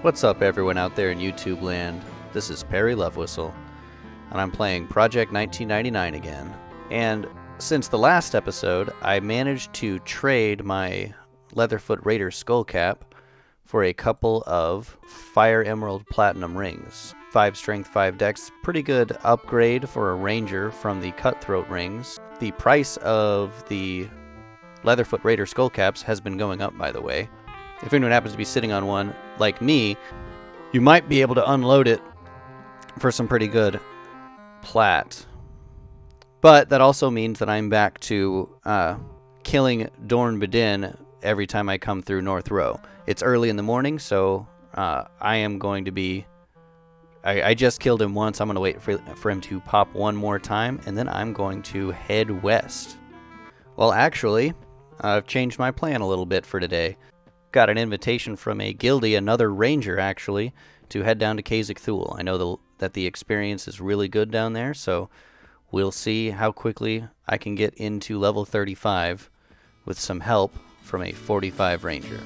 What's up everyone out there in YouTube land? This is Perry Lovewhistle, and I'm playing Project 1999 again. And since the last episode, I managed to trade my Leatherfoot Raider skullcap for a couple of Fire Emerald Platinum rings. 5 strength, 5 dex, pretty good upgrade for a ranger from the Cutthroat rings. The price of the Leatherfoot Raider skullcaps has been going up, by the way. If anyone happens to be sitting on one, like me, you might be able to unload it for some pretty good plat. But that also means that I'm back to killing Dorn Bedin every time I come through North Row. It's early in the morning, so I am going to be... I just killed him once. I'm going to wait for him to pop one more time, and then I'm going to head west. Well, actually, I've changed my plan a little bit for today. Got an invitation from a guildie, another ranger actually, to head down to Khazak Thul. I know that the experience is really good down there, so we'll see how quickly I can get into level 35 with some help from a 45 ranger.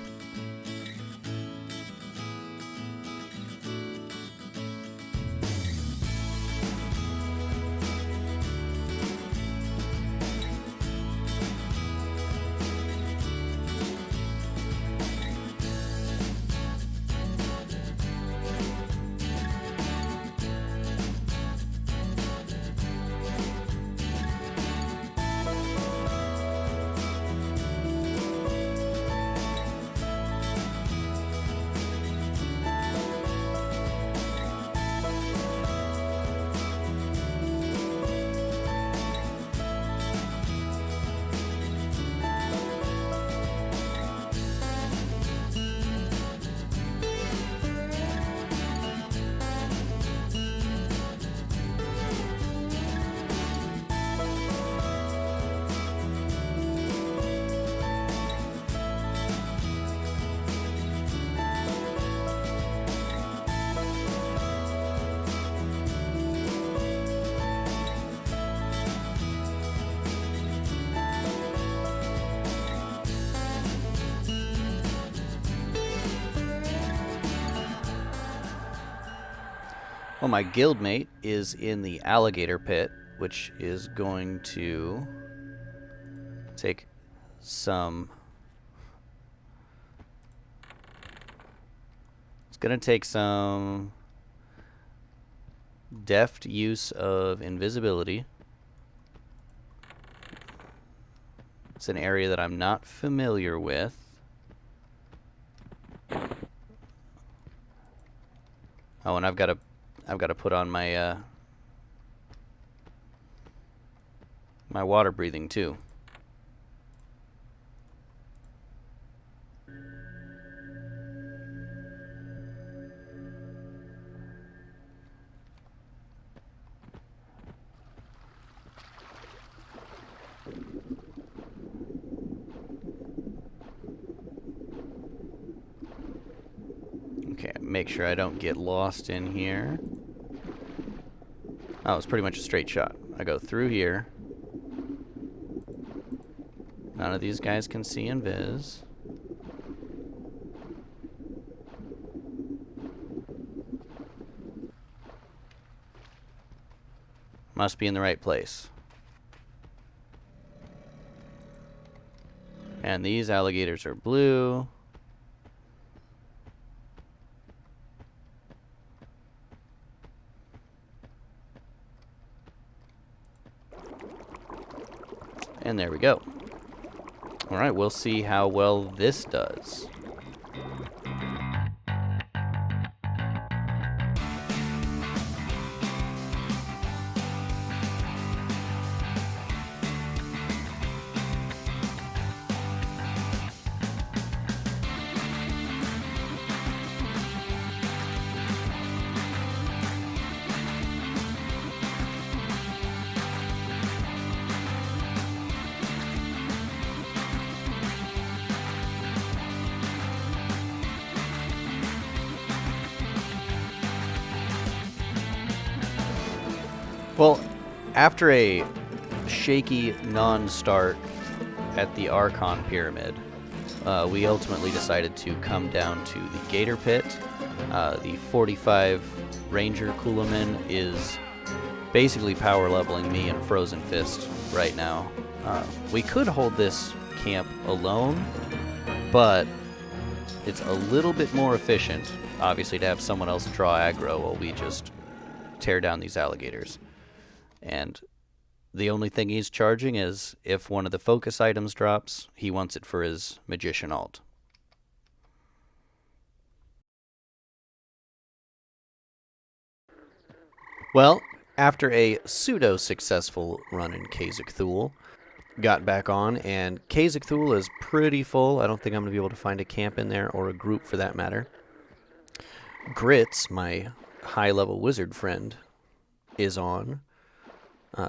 Well, my guildmate is in the alligator pit, which is going to take some... It's going to take some deft use of invisibility. It's an area that I'm not familiar with. Oh, and I've got to put on my my water breathing too. Okay, make sure I don't get lost in here. Oh, it's pretty much a straight shot. I go through here. None of these guys can see invis. Must be in the right place. And these alligators are blue. And there we go. Alright, we'll see how well this does. Well, after a shaky non-start at the Archon Pyramid, we ultimately decided to come down to the Gator Pit. The 45 Ranger Kulamin is basically power leveling me and Frozen Fist right now. We could hold this camp alone, but it's a little bit more efficient, obviously, to have someone else draw aggro while we just tear down these alligators. And the only thing he's charging is if one of the focus items drops, he wants it for his Magician alt. Well, after a pseudo-successful run in Khazak-Thul, got back on, and Khazak-Thul is pretty full. I don't think I'm going to be able to find a camp in there, or a group for that matter. Gritz, my high-level wizard friend, is on.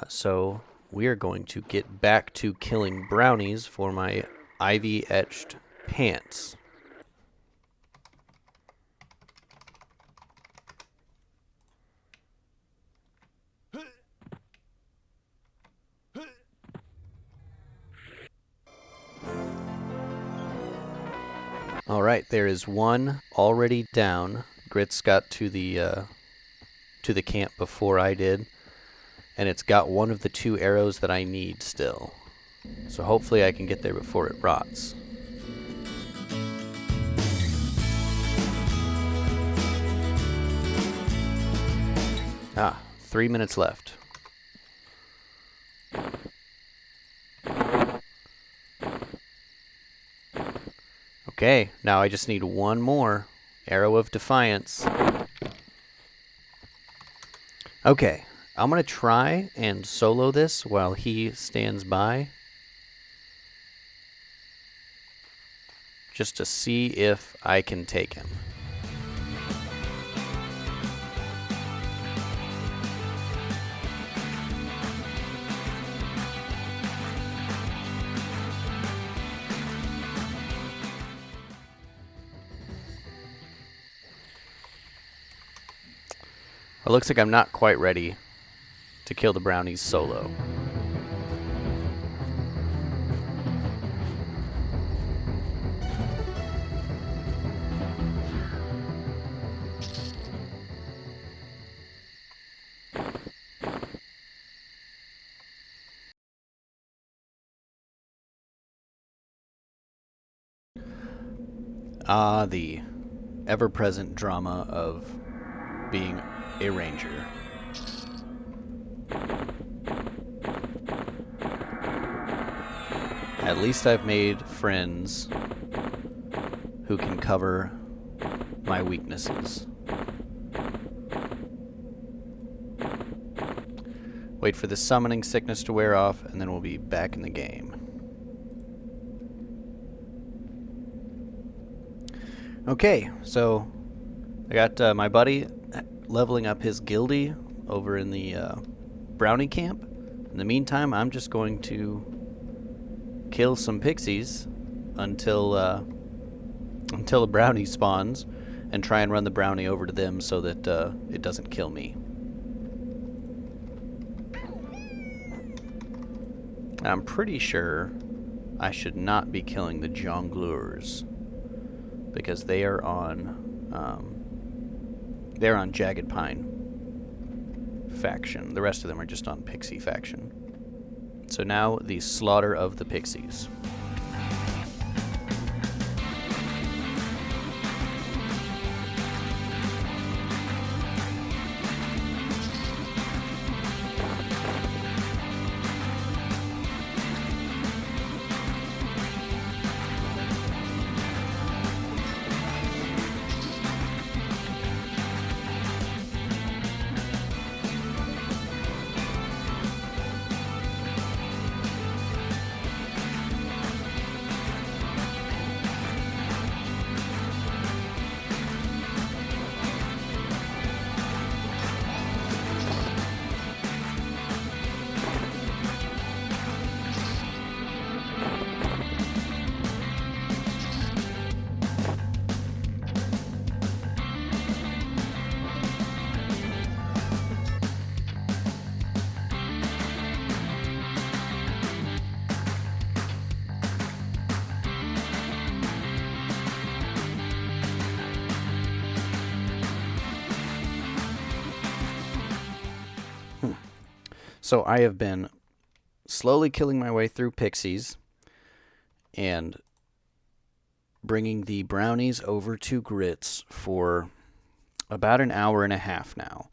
So we are going to get back to killing brownies for my Ivy Etched pants. Alright, there is one already down. Gritz got to the camp before I did, and it's got one of the 2 arrows that I need still. So hopefully I can get there before it rots. Ah, 3 minutes left. Okay, now I just need one more. Arrow of Defiance. Okay, I'm going to try and solo this while he stands by. Just to see if I can take him. It looks like I'm not quite ready to kill the brownies solo. Ah, the ever-present drama of being a ranger. At least I've made friends who can cover my weaknesses. Wait for the summoning sickness to wear off, and then we'll be back in the game. Okay, so I got my buddy leveling up his guildie over in the brownie camp. In the meantime, I'm just going to kill some pixies until a brownie spawns, and try and run the brownie over to them so that it doesn't kill me. I'm pretty sure I should not be killing the jongleurs, because they are on Jagged Pine faction. The rest of them are just on Pixie faction. So now the slaughter of the pixies. So I have been slowly killing my way through pixies and bringing the brownies over to Gritz for about an hour and a half now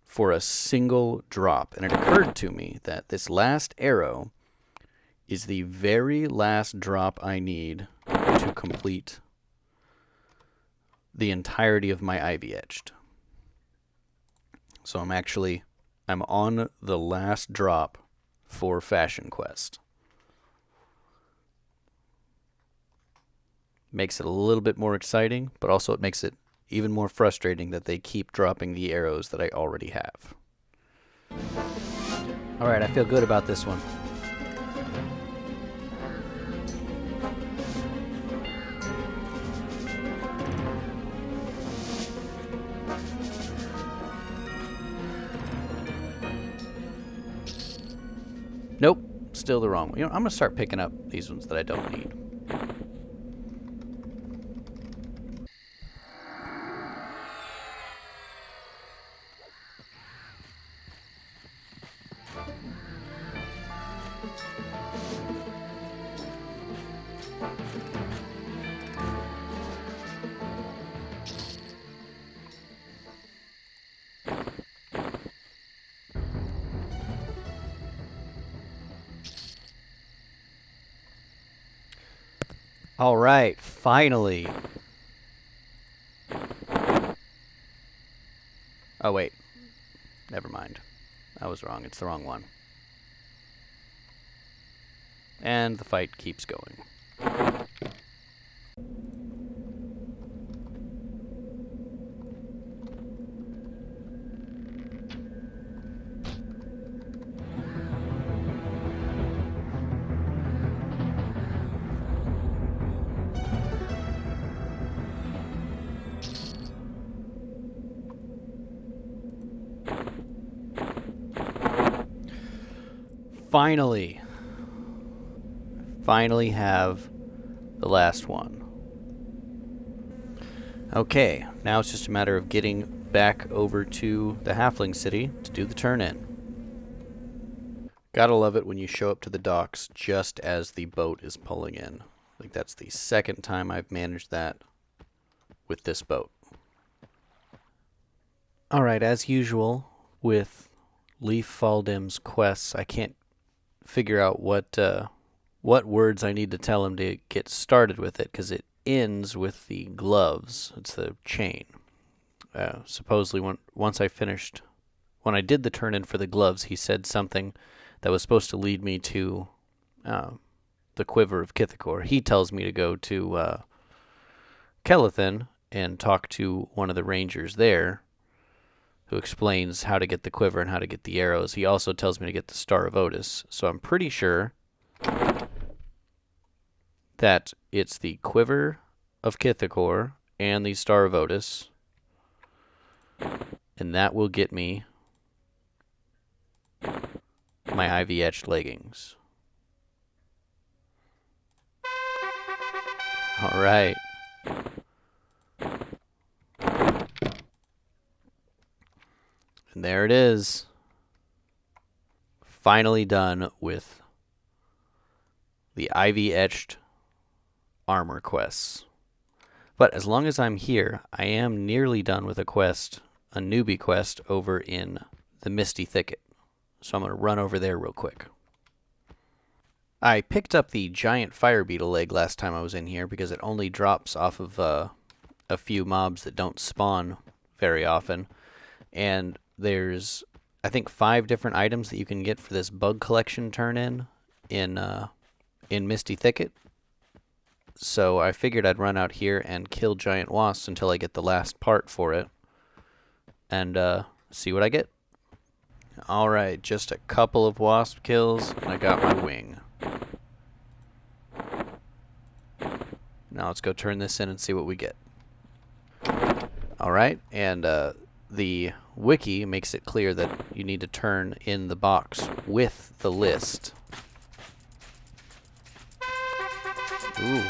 for a single drop. And it occurred to me that this last arrow is the very last drop I need to complete the entirety of my Ivy Etched. So I'm on the last drop for Fashion Quest. Makes it a little bit more exciting, but also it makes it even more frustrating that they keep dropping the arrows that I already have. Alright, I feel good about this one. Nope, still the wrong one. You know, I'm going to start picking up these ones that I don't need. All right, finally. Oh, wait. Never mind. I was wrong. It's the wrong one. And the fight keeps going. Finally have the last one. Okay, now it's just a matter of getting back over to the Halfling City to do the turn-in. Gotta love it when you show up to the docks just as the boat is pulling in. Like, that's the second time I've managed that with this boat. Alright, as usual with Leaf Faldim's quests, I can't figure out what words I need to tell him to get started with it, because it ends with the gloves. It's the chain. Supposedly, when I did the turn-in for the gloves, he said something that was supposed to lead me to the Quiver of Kithakor. He tells me to go to Kelethin and talk to one of the rangers there, who explains how to get the quiver and how to get the arrows. He also tells me to get the Star of Otis. So I'm pretty sure that it's the Quiver of Kithakor and the Star of Otis. And that will get me my Ivy Etched Leggings. Alright. And there it is. Finally done with the Ivy Etched armor quests. But as long as I'm here, I am nearly done with a newbie quest over in the Misty Thicket. So I'm going to run over there real quick. I picked up the giant fire beetle leg last time I was in here because it only drops off of a few mobs that don't spawn very often. And there's, I think, 5 different items that you can get for this bug collection turn-in in Misty Thicket. So I figured I'd run out here and kill giant wasps until I get the last part for it, and see what I get. Alright, just a couple of wasp kills, and I got my wing. Now let's go turn this in and see what we get. Alright, and the wiki makes it clear that you need to turn in the box with the list. Ooh.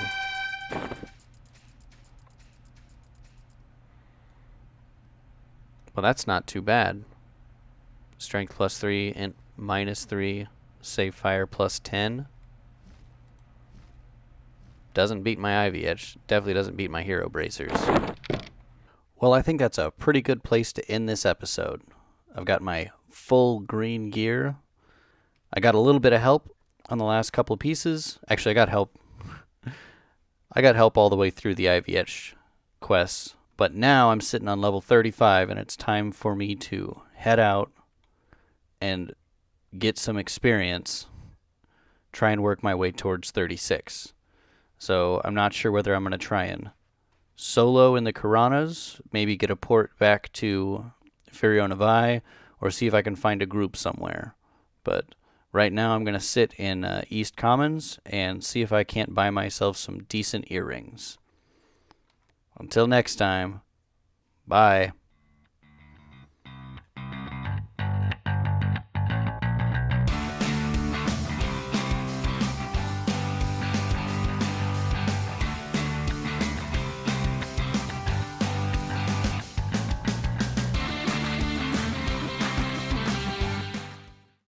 Well, that's not too bad. Strength plus 3, int minus 3, save fire plus 10. Doesn't beat my Ivy Etched. Definitely doesn't beat my hero bracers. Well, I think that's a pretty good place to end this episode. I've got my full green gear. I got a little bit of help on the last couple of pieces. Actually, I got help. I got help all the way through the Ivy Etched quests. But now I'm sitting on level 35, and it's time for me to head out and get some experience. Try and work my way towards 36. So I'm not sure whether I'm going to try and solo in the Karanas, maybe get a port back to Firionavai, or see if I can find a group somewhere. But right now I'm going to sit in East Commons and see if I can't buy myself some decent earrings. Until next time, bye.